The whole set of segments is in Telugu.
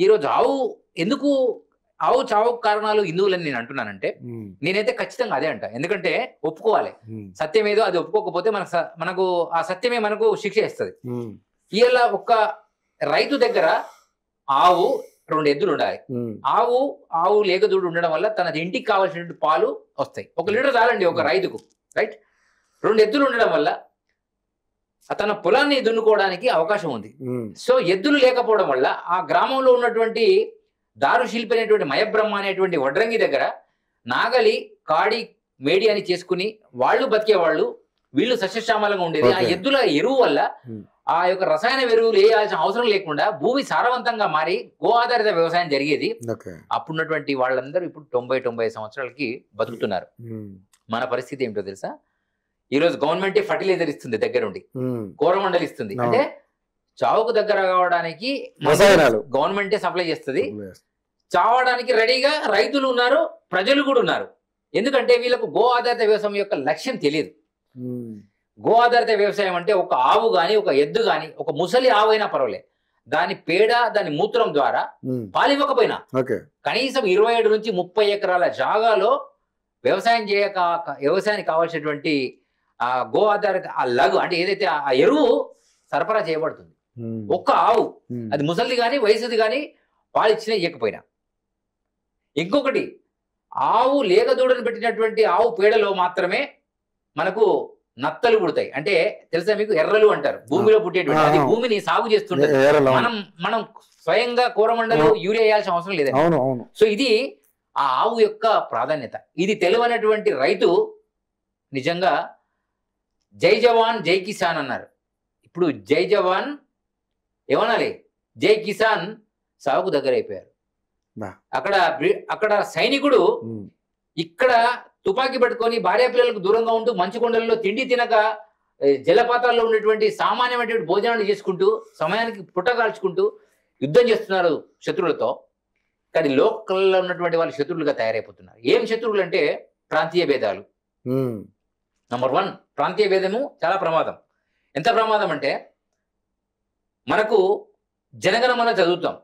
ఈరోజు ఎందుకు ఆవు చావు కారణాలు హిందువులని నేను అంటున్నానంటే నేనైతే ఖచ్చితంగా అదే అంట. ఎందుకంటే ఒప్పుకోవాలి, సత్యం ఏదో అది ఒప్పుకోకపోతే మనకు ఆ సత్యమే మనకు శిక్ష ఇస్తుంది. ఇలా ఒక్క రైతు దగ్గర ఆవు 2 ఎద్దులు ఉండాలి. ఆవు లేగదూడు ఉండడం వల్ల తన ఇంటికి కావాల్సినటువంటి పాలు వస్తాయి. 1 లీటర్ చాలండి ఒక రైతుకు, రైట్. 2 ఎద్దులు ఉండడం వల్ల తన పొలాన్ని దున్నుకోవడానికి అవకాశం ఉంది. సో ఎద్దులు లేకపోవడం వల్ల ఆ గ్రామంలో ఉన్నటువంటి దారు శిల్పి అనేటువంటి మయబ్రహ్మ అనేటువంటి వడ్రంగి దగ్గర నాగలి కాడి మేడి అని చేసుకుని వాళ్ళు బతికేవాళ్ళు, వీళ్ళు సస్యశ్యామలంగా ఉండేది. ఆ ఎద్దుల ఎరువు వల్ల ఆ యొక్క రసాయన ఎరువులు వేయాల్సిన అవసరం లేకుండా భూమి సారవంతంగా మారి గో ఆధారిత వ్యవసాయం జరిగేది. అప్పుడున్నటువంటి వాళ్ళందరూ ఇప్పుడు 90 సంవత్సరాలకి బతుకుతున్నారు. మన పరిస్థితి ఏమిటో తెలుసా? ఈ రోజు గవర్నమెంట్ ఫర్టిలైజర్ ఇస్తుంది దగ్గరుండి, కోరమండలి ఇస్తుంది. అంటే చావుకు దగ్గర కావడానికి గవర్నమెంటే సప్లై చేస్తుంది. చావడానికి రెడీగా రైతులు ఉన్నారు, ప్రజలు కూడా ఉన్నారు. ఎందుకంటే వీళ్ళకు గో ఆధారిత వ్యవసాయం యొక్క లక్ష్యం తెలియదు. గో ఆధారిత వ్యవసాయం అంటే ఒక ఆవు గాని, ఒక ఎద్దు గాని, ఒక ముసలి ఆవు అయినా పర్వాలేదు, దాని పేడ దాని మూత్రం ద్వారా పాలివ్వకపోయినా కనీసం 27 నుంచి 30 ఎకరాల జాగాలో వ్యవసాయానికి కావాల్సినటువంటి ఆ గో ఆధారిత ఆ లఘు అంటే ఏదైతే ఆ ఎరువు సరఫరా చేయబడుతుంది. ఒక్క ఆవు, అది ముసలిది కానీ వయసుది కానీ పాలిచ్చినా ఇవ్వకపోయినా. ఇంకొకటి, ఆవు లేగదూడని పెట్టినటువంటి ఆవు పేడలో మాత్రమే మనకు నత్తలు పుడతాయి. అంటే తెలుసా మీకు, ఎర్రలు అంటారు, భూమిలో పుట్టేటువంటి. అది భూమిని సాగు చేస్తుంటది. మనం స్వయంగా కూరమండలు యూరియా వేయాల్సిన అవసరం లేదండి. సో ఇది ఆ ఆవు యొక్క ప్రాధాన్యత. ఇది తెలియనటువంటి రైతు నిజంగా జై జవాన్ జై కిసాన్ అన్నారు. ఇప్పుడు జై జవాన్ ఏమనాలి, జై కిసాన్ సాగుకు దగ్గర అయిపోయారు. అక్కడ సైనికుడు ఇక్కడ తుపాకీ పట్టుకొని భార్య పిల్లలకు దూరంగా ఉంటూ మంచు కొండలలో తిండి తినక జలపాతాల్లో ఉన్నటువంటి సామాన్యమైనటువంటి భోజనాలు చేసుకుంటూ సమయానికి పుట్ట కాల్చుకుంటూ యుద్ధం చేస్తున్నారు శత్రువులతో. కానీ లోకల్లో ఉన్నటువంటి వాళ్ళు శత్రువులుగా తయారైపోతున్నారు. ఏం శత్రువులు అంటే ప్రాంతీయ భేదాలు. నంబర్ 1, ప్రాంతీయ భేదము చాలా ప్రమాదం. ఎంత ప్రమాదం అంటే మనకు జనగణమన చదువుతాం.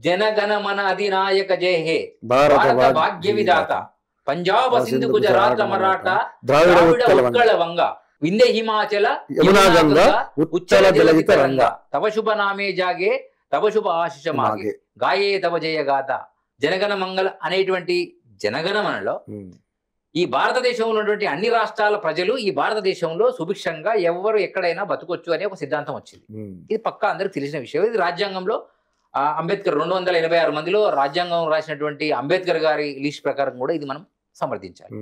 జనగణమన అధినాయక జయ హే భారత భాగ్య విధాత పంజాబ్ సింధు గుజరాత్ మరాఠా ద్రావిడ ఉత్కళ వంగ వింధ్య హిమాచల ఉచ్చల జలవిత రంగ తవ శుభ నామే జాగే తవ శుభ ఆశిష మాగే గాయే తవ జయ గాథ. జనగణ మంగళ అనేటువంటి జనగణమనలో ఈ భారతదేశంలో ఉన్నటువంటి అన్ని రాష్ట్రాల ప్రజలు ఈ భారతదేశంలో సుభిక్షంగా ఎవరు ఎక్కడైనా బతుకొచ్చు అనే ఒక సిద్ధాంతం వచ్చింది. ఇది పక్కా అందరికి తెలిసిన విషయం. ఇది రాజ్యాంగంలో అంబేద్కర్ 286 మందిలో రాజ్యాంగం రాసినటువంటి అంబేద్కర్ గారి లిస్ట్ ప్రకారం కూడా ఇది మనం సమర్థించాలి.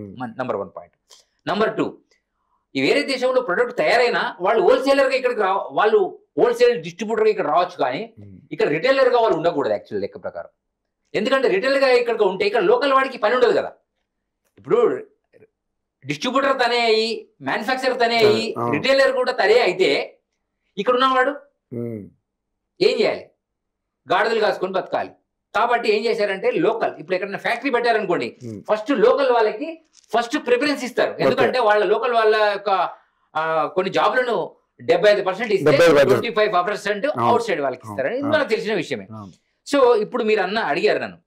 Number 1 point. నంబర్ 2, ఈ వేరే దేశంలో ప్రొడక్ట్ తయారైనా వాళ్ళు హోల్సేలర్గా ఇక్కడికి వాళ్ళు హోల్సేల్ డిస్ట్రిబ్యూటర్గా ఇక్కడ రావచ్చు, కానీ ఇక్కడ రిటైలర్గా వాళ్ళు ఉండకూడదు యాక్చువల్ లెక్క ప్రకారం. ఎందుకంటే రిటైలర్గా ఇక్కడ ఉంటే ఇక్కడ లోకల్ వాడికి పని ఉండదు కదా. ఇప్పుడు డిస్ట్రిబ్యూటర్ తనే అయ్యి, మ్యానుఫ్యాక్చరర్ తనే అయ్యి, రిటైలర్ కూడా తనే అయితే ఇక్కడ ఉన్నవాడు ఏం చేయాలి? గాడిదలు కాసుకొని బతకాలి. కాబట్టి ఏం చేశారంటే లోకల్, ఇప్పుడు ఎక్కడైనా ఫ్యాక్టరీ పెట్టారనుకోండి, ఫస్ట్ లోకల్ వాళ్ళకి ఫస్ట్ ప్రిఫరెన్స్ ఇస్తారు. ఎందుకంటే వాళ్ళ లోకల్ వాళ్ళ యొక్క కొన్ని జాబ్లను 75% ఇస్తే 25% అవుట్ సైడ్ వాళ్ళకి ఇస్తారని మనకు తెలిసిన విషయమే. సో ఇప్పుడు మీరు అడిగారు నన్ను